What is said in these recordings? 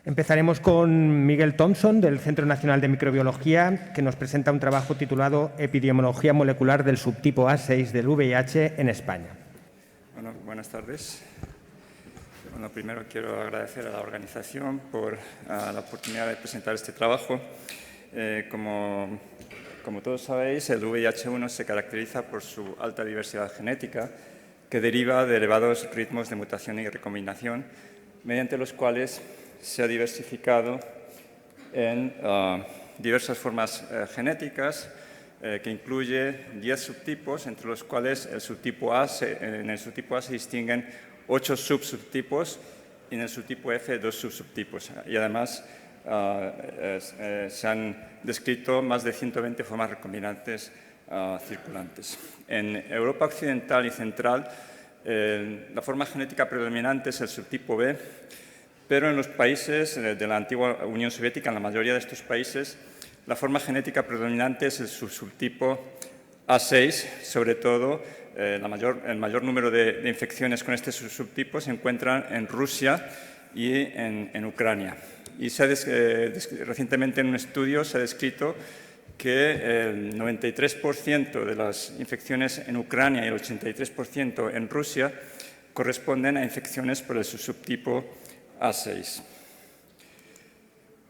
Empezaremos con Miguel Thompson, del Centro Nacional de Microbiología, que nos presenta un trabajo titulado Epidemiología molecular del subtipo A6 del VIH en España. Bueno, buenas tardes. Bueno, primero quiero agradecer a la organización por la oportunidad de presentar este trabajo. Como todos sabéis, el VIH-1 se caracteriza por su alta diversidad genética, que deriva de elevados ritmos de mutación y recombinación, mediante los cuales se ha diversificado en diversas formas genéticas, que incluye 10 subtipos, entre los cuales en el subtipo A se distinguen 8 subtipos y en el subtipo F 2 subtipos. Y además se han descrito más de 120 formas recombinantes circulantes. En Europa Occidental y Central, la forma genética predominante es el subtipo B, pero en los países de la antigua Unión Soviética, en la mayoría de estos países, la forma genética predominante es el subtipo A6, sobre todo el mayor número de infecciones con este subtipo se encuentran en Rusia y en Ucrania. Y recientemente en un estudio se ha descrito que el 93% de las infecciones en Ucrania y el 83% en Rusia corresponden a infecciones por el subtipo A6.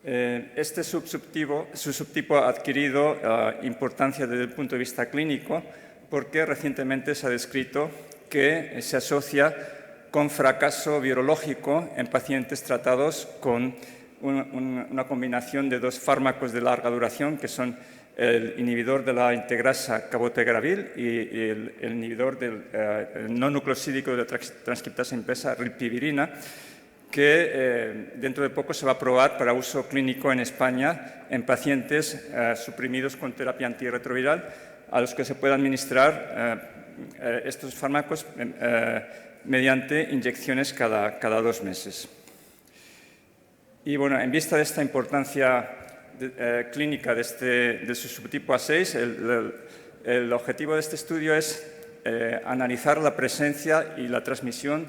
Este subtipo ha adquirido importancia desde el punto de vista clínico porque recientemente se ha descrito que se asocia con fracaso virológico en pacientes tratados con una combinación de dos fármacos de larga duración, que son el inhibidor de la integrasa cabotegravir y el inhibidor del no nucleosídico de transcriptasa inversa, rilpivirina, que dentro de poco se va a aprobar para uso clínico en España en pacientes suprimidos con terapia antirretroviral, a los que se puede administrar estos fármacos mediante inyecciones cada 2 meses. Y bueno, en vista de esta importancia clínica del subtipo A6, el objetivo de este estudio es analizar la presencia y la transmisión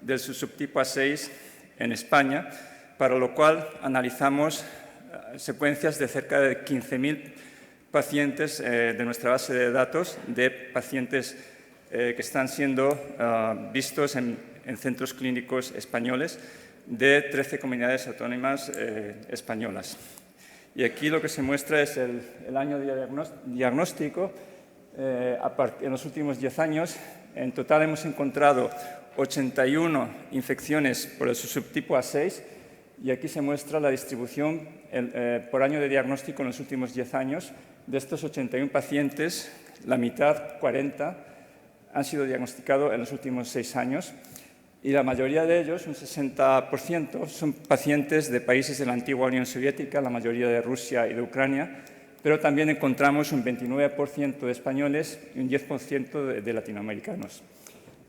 del subtipo A6 en España, para lo cual analizamos secuencias de cerca de 15.000 pacientes de nuestra base de datos, de pacientes que están siendo vistos en centros clínicos españoles de 13 comunidades autónomas españolas. Y aquí lo que se muestra es el año diagnóstico. En los últimos 10 años, en total hemos encontrado 81 infecciones por el subtipo A6, y aquí se muestra la distribución por año de diagnóstico en los últimos 10 años. De estos 81 pacientes, la mitad, 40, han sido diagnosticados en los últimos 6 años, y la mayoría de ellos, un 60%, son pacientes de países de la antigua Unión Soviética, la mayoría de Rusia y de Ucrania, pero también encontramos un 29% de españoles y un 10% de latinoamericanos.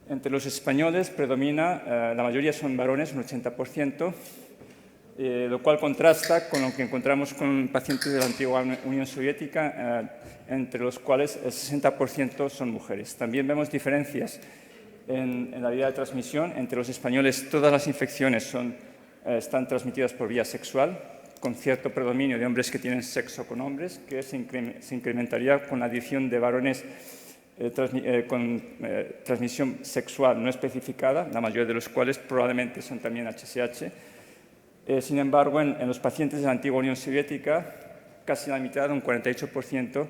Entre los españoles predomina, la mayoría son varones, un 80%, lo cual contrasta con lo que encontramos con pacientes de la antigua Unión Soviética, entre los cuales el 60% son mujeres. También vemos diferencias en la vía de transmisión. Entre los españoles todas las infecciones están transmitidas por vía sexual, con cierto predominio de hombres que tienen sexo con hombres, que se incrementaría con la adición de varones con transmisión sexual no especificada, la mayoría de los cuales probablemente son también HSH. Sin embargo, en los pacientes de la antigua Unión Soviética, casi la mitad, un 48%,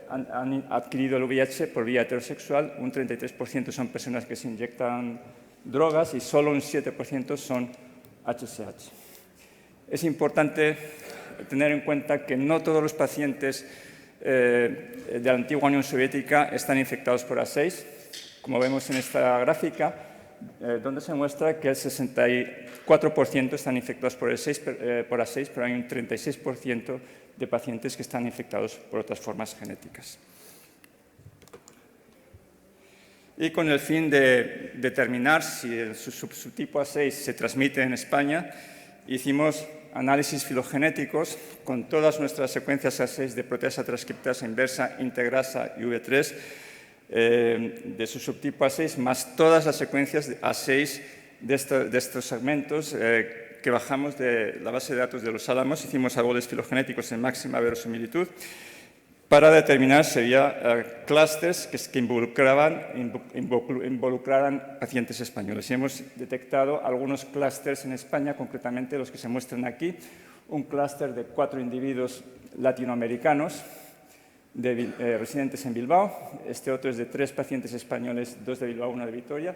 han adquirido el VIH por vía heterosexual, un 33% son personas que se inyectan drogas y solo un 7% son HSH. Es importante tener en cuenta que no todos los pacientes de la antigua Unión Soviética están infectados por A6, como vemos en esta gráfica, donde se muestra que el 64% están infectados por A6, pero hay un 36% de pacientes que están infectados por otras formas genéticas. Y con el fin de determinar si el subtipo A6 se transmite en España, hicimos análisis filogenéticos con todas nuestras secuencias A6 de proteasa transcriptasa inversa, integrasa y V3 de su subtipo A6, más todas las secuencias A6 de estos segmentos que bajamos de la base de datos de los Álamos, hicimos árboles filogenéticos en máxima verosimilitud para determinar si había clústeres que involucraran pacientes españoles. Y hemos detectado algunos clústeres en España, concretamente los que se muestran aquí. Un clúster de 4 individuos latinoamericanos residentes en Bilbao. Este otro es de 3 pacientes españoles, 2 de Bilbao, 1 de Vitoria.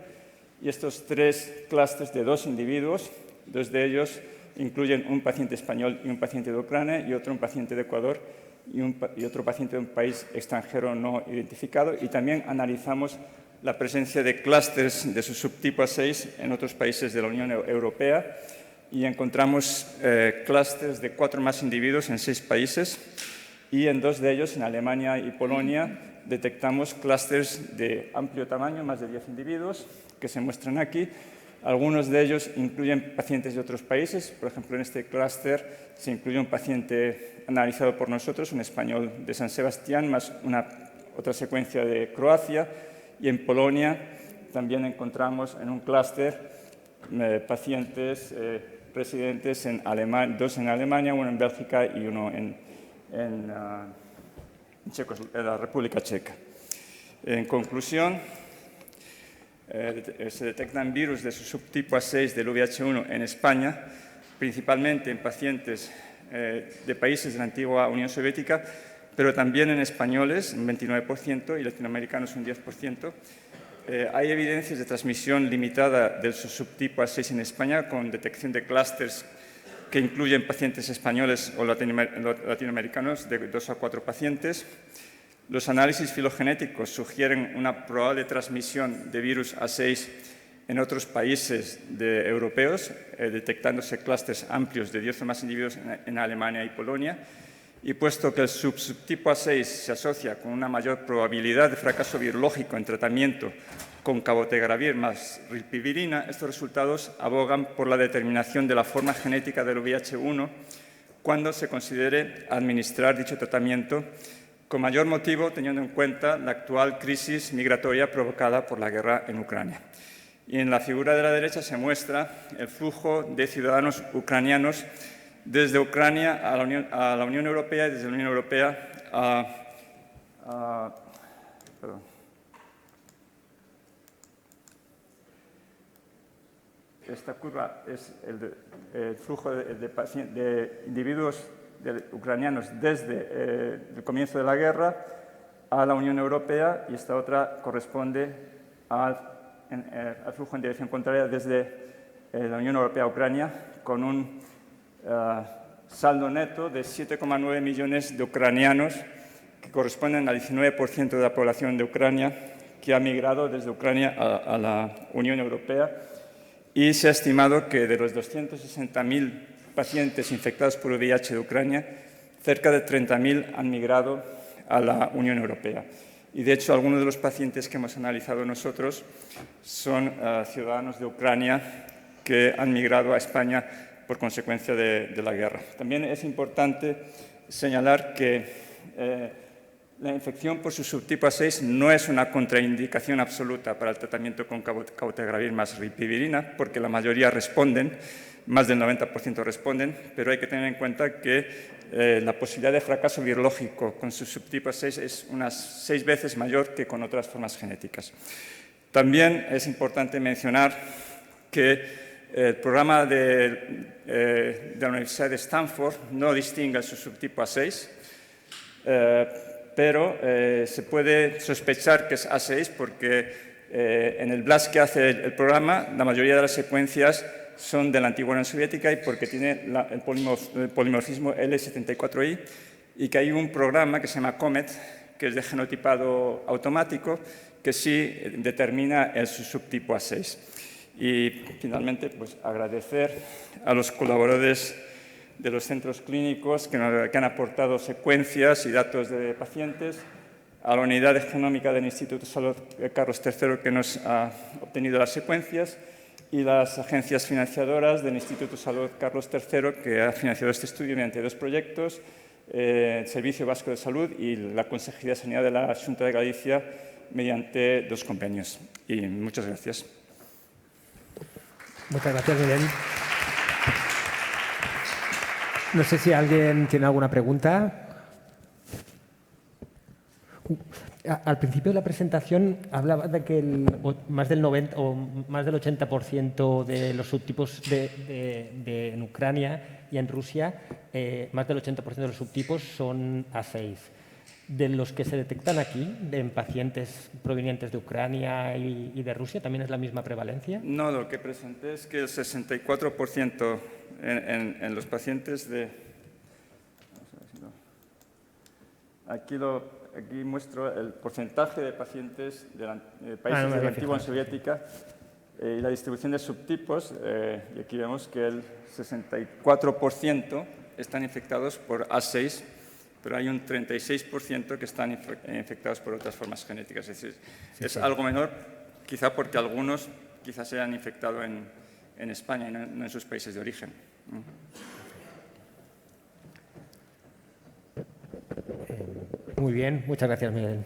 Y estos 3 clústeres de 2 individuos, 2 de ellos incluyen un paciente español y un paciente de Ucrania, y otro un paciente de Ecuador y otro paciente de un país extranjero no identificado. Y también analizamos la presencia de clústeres de su subtipo A6 en otros países de la Unión Europea y encontramos clústeres de 4 más individuos en 6 países, y en 2 de ellos, en Alemania y Polonia, detectamos clústeres de amplio tamaño, más de 10 individuos, que se muestran aquí. Algunos de ellos incluyen pacientes de otros países. Por ejemplo, en este clúster se incluye un paciente analizado por nosotros, un español de San Sebastián, más otra secuencia de Croacia. Y en Polonia también encontramos en un clúster pacientes residentes en Alemania, 2 en Alemania, 1 en Bélgica y 1 en la República Checa. En conclusión, se detectan virus de su subtipo A6 del VIH-1 en España, principalmente en pacientes de países de la antigua Unión Soviética, pero también en españoles, un 29%, y latinoamericanos, un 10%. Hay evidencias de transmisión limitada del subtipo A6 en España, con detección de clústeres que incluyen pacientes españoles o latinoamericanos, de 2 a 4 pacientes. Los análisis filogenéticos sugieren una probable transmisión de virus A6 en otros países europeos, detectándose clústeres amplios de 10 o más individuos en Alemania y Polonia. Y puesto que el subtipo A6 se asocia con una mayor probabilidad de fracaso virológico en tratamiento con cabotegravir más rilpivirina, estos resultados abogan por la determinación de la forma genética del VIH-1 cuando se considere administrar dicho tratamiento, con mayor motivo teniendo en cuenta la actual crisis migratoria provocada por la guerra en Ucrania. Y en la figura de la derecha se muestra el flujo de ciudadanos ucranianos desde Ucrania a la Unión Europea y desde la Unión Europea Esta curva es el flujo de individuos ucranianos desde el comienzo de la guerra a la Unión Europea, y esta otra corresponde al flujo en dirección contraria desde la Unión Europea a Ucrania, con un saldo neto de 7,9 millones de ucranianos, que corresponden al 19% de la población de Ucrania, que ha migrado desde Ucrania a la Unión Europea. Y se ha estimado que de los 260.000 pacientes infectados por VIH de Ucrania, cerca de 30.000 han migrado a la Unión Europea. Y, de hecho, algunos de los pacientes que hemos analizado nosotros son ciudadanos de Ucrania que han migrado a España por consecuencia de la guerra. También es importante señalar que la infección por su subtipo A6 no es una contraindicación absoluta para el tratamiento con cabotegravir más rilpivirina, porque la mayoría responden, más del 90% responden, pero hay que tener en cuenta que la posibilidad de fracaso virológico con su subtipo A6 es unas 6 veces mayor que con otras formas genéticas. También es importante mencionar que el programa de la Universidad de Stanford no distingue el subtipo A6, pero se puede sospechar que es A6 porque en el BLAST que hace el programa, la mayoría de las secuencias son de la antigua Unión Soviética y porque tiene el polimorfismo L74I, y que hay un programa que se llama COMET, que es de genotipado automático, que sí determina el subtipo A6. Y finalmente, pues agradecer a los colaboradores de los centros clínicos que han aportado secuencias y datos de pacientes, a la unidad de genómica del Instituto de Salud Carlos III, que nos ha obtenido las secuencias, y las agencias financiadoras del Instituto de Salud Carlos III, que ha financiado este estudio mediante 2 proyectos, el Servicio Vasco de Salud y la Consejería de Sanidad de la Xunta de Galicia, mediante 2 convenios. Y muchas gracias. Muchas gracias, Miguel. No sé si alguien tiene alguna pregunta. Al principio de la presentación hablaba de que más del 90 o más del 80% de los subtipos en Ucrania y en Rusia, más del 80% de los subtipos son A6. De los que se detectan aquí, en pacientes provenientes de Ucrania y de Rusia, ¿también es la misma prevalencia? No, lo que presenté es que el 64% en los pacientes de... Aquí muestro el porcentaje de pacientes de países de la antigua Unión Soviética y la distribución de subtipos. Y aquí vemos que el 64% están infectados por A6, pero hay un 36% que están infectados por otras formas genéticas. Es decir, es algo menor, quizá porque algunos quizás se han infectado en España y no en sus países de origen. Muy bien, muchas gracias, Miguel.